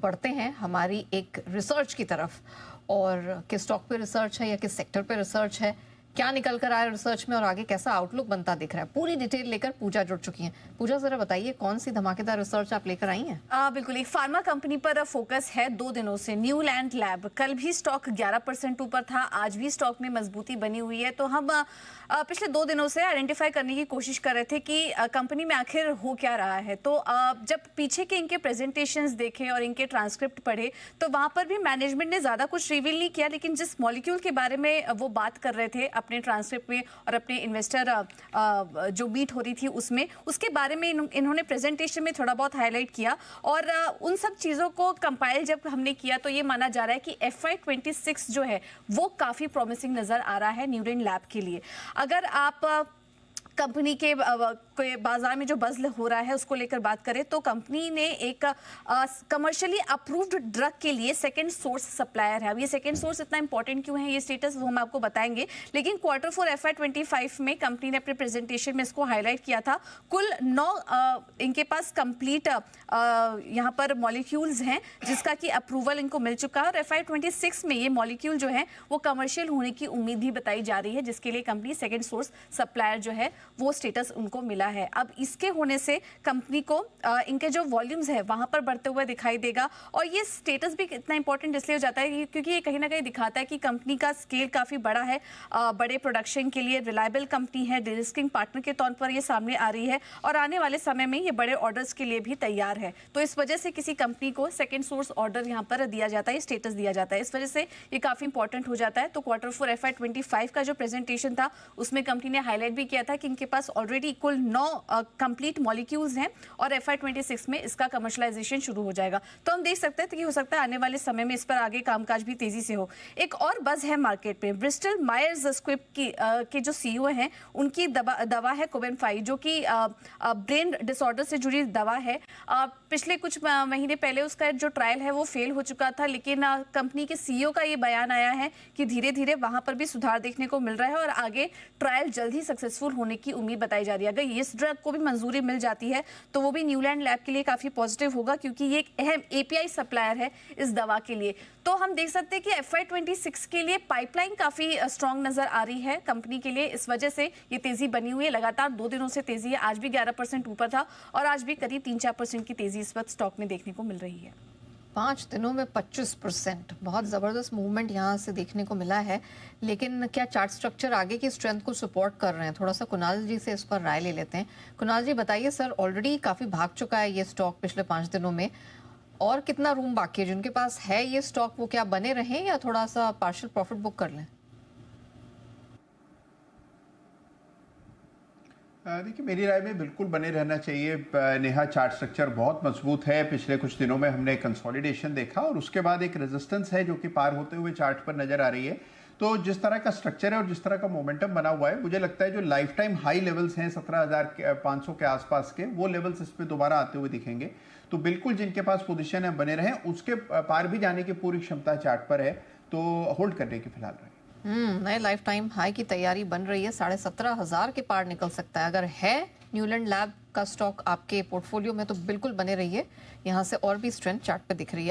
बढ़ते हैं हमारी एक रिसर्च की तरफ। और किस स्टॉक पे रिसर्च है या किस सेक्टर पे रिसर्च है, क्या निकल कर आया रिसर्च में और आगे कैसा आउटलुक बनता दिख रहा है, पूरी डिटेल लेकर पूजा जुड़ चुकी हैं। पूजा, जरा बताइए कौन सी धमाकेदार रिसर्च आप लेकर आई हैं? बिल्कुल, एक फार्मा कंपनी पर फोकस है 2 दिनों से। न्यूलैंड लैब, कल भी स्टॉक 11% ऊपर था, आज भी स्टॉक में मजबूती बनी हुई है। तो हम पिछले 2 दिनों से आइडेंटिफाई करने की कोशिश कर रहे थे कि कंपनी में आखिर हो क्या रहा है। तो जब पीछे के इनके प्रेजेंटेशंस देखे और इनके ट्रांसक्रिप्ट पढ़े तो वहां पर भी मैनेजमेंट ने ज्यादा कुछ रिवील नहीं किया, लेकिन जिस मॉलिक्यूल के बारे में वो बात कर रहे थे अपने ट्रांसक्रिप्ट में और अपने इन्वेस्टर जो मीट हो रही थी उसमें, उसके बारे में इन्होंने प्रेजेंटेशन में थोड़ा बहुत हाईलाइट किया। और उन सब चीज़ों को कंपाइल जब हमने किया तो ये माना जा रहा है कि FY26 जो है वो काफ़ी प्रॉमिसिंग नज़र आ रहा है न्यूलैंड लैब के लिए। अगर आप कंपनी के बाजार में जो बज़ हो रहा है उसको लेकर बात करें तो कंपनी ने एक कमर्शियली अप्रूव्ड ड्रग के लिए सेकंड सोर्स सप्लायर है। अब ये सेकंड सोर्स इतना इंपॉर्टेंट क्यों है, ये स्टेटस वो हम आपको बताएंगे। लेकिन Q4 FY25 में कंपनी ने अपने प्रेजेंटेशन में इसको हाईलाइट किया था। कुल 9 इनके पास कंप्लीट यहाँ पर मॉलिक्यूल्स हैं जिसका कि अप्रूवल इनको मिल चुका है और FY26 में ये मॉलिक्यूल जो है वो कमर्शियल होने की उम्मीद भी बताई जा रही है, जिसके लिए कंपनी सेकेंड सोर्स सप्लायर जो है वो स्टेटस उनको मिला है। अब इसके होने से कंपनी को इनके जो वॉल्यूम्स है वहां पर बढ़ते हुए दिखाई देगा। और ये स्टेटस भी इतना इंपॉर्टेंट इसलिए हो जाता है क्योंकि ये कहीं ना कहीं दिखाता है कि कंपनी का स्केल काफी बड़ा है, बड़े प्रोडक्शन के लिए रिलायबल कंपनी है, डिरिस्किंग पार्टनर के तौर पर ये सामने आ रही है और आने वाले समय में ये बड़े ऑर्डर्स के लिए भी तैयार है। तो इस वजह से किसी कंपनी को सेकेंड सोर्स ऑर्डर यहाँ पर दिया जाता है, स्टेटस दिया जाता है, इस वजह से ये काफी इंपॉर्टेंट हो जाता है। तो Q4 FY25 का जो प्रेजेंटेशन था उसमें कंपनी ने हाईलाइट भी किया था कि इनके पास ऑलरेडी कुल 9 कंप्लीट मॉलिक्यूल्स हैं और FY26 में इसका कमर्शलाइजेशन शुरू हो जाएगा। तो हम देख सकते हैं कि हो सकता है आने वाले समय में इस पर आगे कामकाज भी तेजी से हो। एक और बज़ है मार्केट में, ब्रिस्टल मायर्स स्क्विब के जो CEO हैं उनकी दवा है कोबेनफाई, जो कि ब्रेन डिसऑर्डर से जुड़ी दवा है। पिछले कुछ महीने पहले उसका जो ट्रायल है वो फेल हो चुका था, लेकिन कंपनी के CEO का ये बयान आया है कि धीरे धीरे वहां पर भी सुधार देखने को मिल रहा है और आगे ट्रायल जल्द ही सक्सेसफुल होने की उम्मीद बताई जा रही है। अगर इस ड्रग को भी मंजूरी मिल जाती है तो वो भी न्यूलैंड लैब के लिए काफी पॉजिटिव होगा, क्योंकि ये एक अहम API सप्लायर है इस दवा के लिए। तो हम देख सकते हैं कि FY26 के लिए पाइपलाइन काफी स्ट्रांग नजर आ रही है कंपनी के लिए, इस वजह से ये तेजी बनी हुई है। लगातार 2 दिनों से तेजी है, आज भी 11% ऊपर था और आज भी करीब 3-4% की तेजी इस वक्त स्टॉक में देखने को मिल रही है। 5 दिनों में 25%, बहुत ज़बरदस्त मूवमेंट यहाँ से देखने को मिला है। लेकिन क्या चार्ट स्ट्रक्चर आगे की स्ट्रेंथ को सपोर्ट कर रहे हैं? थोड़ा सा कुणाल जी से इस पर राय ले लेते हैं। कुणाल जी बताइए, सर ऑलरेडी काफ़ी भाग चुका है ये स्टॉक पिछले 5 दिनों में, और कितना रूम बाकी है? जिनके पास है ये स्टॉक वो क्या बने रहें या थोड़ा सा पार्शियल प्रॉफिट बुक कर लें? देखिए, मेरी राय में बिल्कुल बने रहना चाहिए। नेहा, चार्ट स्ट्रक्चर बहुत मजबूत है। पिछले कुछ दिनों में हमने कंसोलिडेशन देखा और उसके बाद एक रेजिस्टेंस है जो कि पार होते हुए चार्ट पर नजर आ रही है। तो जिस तरह का स्ट्रक्चर है और जिस तरह का मोमेंटम बना हुआ है, मुझे लगता है जो लाइफ टाइम हाई लेवल्स हैं 17,500 के आसपास के, वो लेवल्स इस पे दोबारा आते हुए दिखेंगे। तो बिल्कुल जिनके पास पोजीशन है बने रहें, उसके पार भी जाने की पूरी क्षमता चार्ट पर है, तो होल्ड करने की फिलहाल रहे। नए लाइफ टाइम हाई की तैयारी बन रही है, 17,500 के पार निकल सकता है। अगर है न्यूलैंड लैब का स्टॉक आपके पोर्टफोलियो में तो बिल्कुल बने रहिए, यहाँ से और भी स्ट्रेंथ चार्ट पे दिख रही है।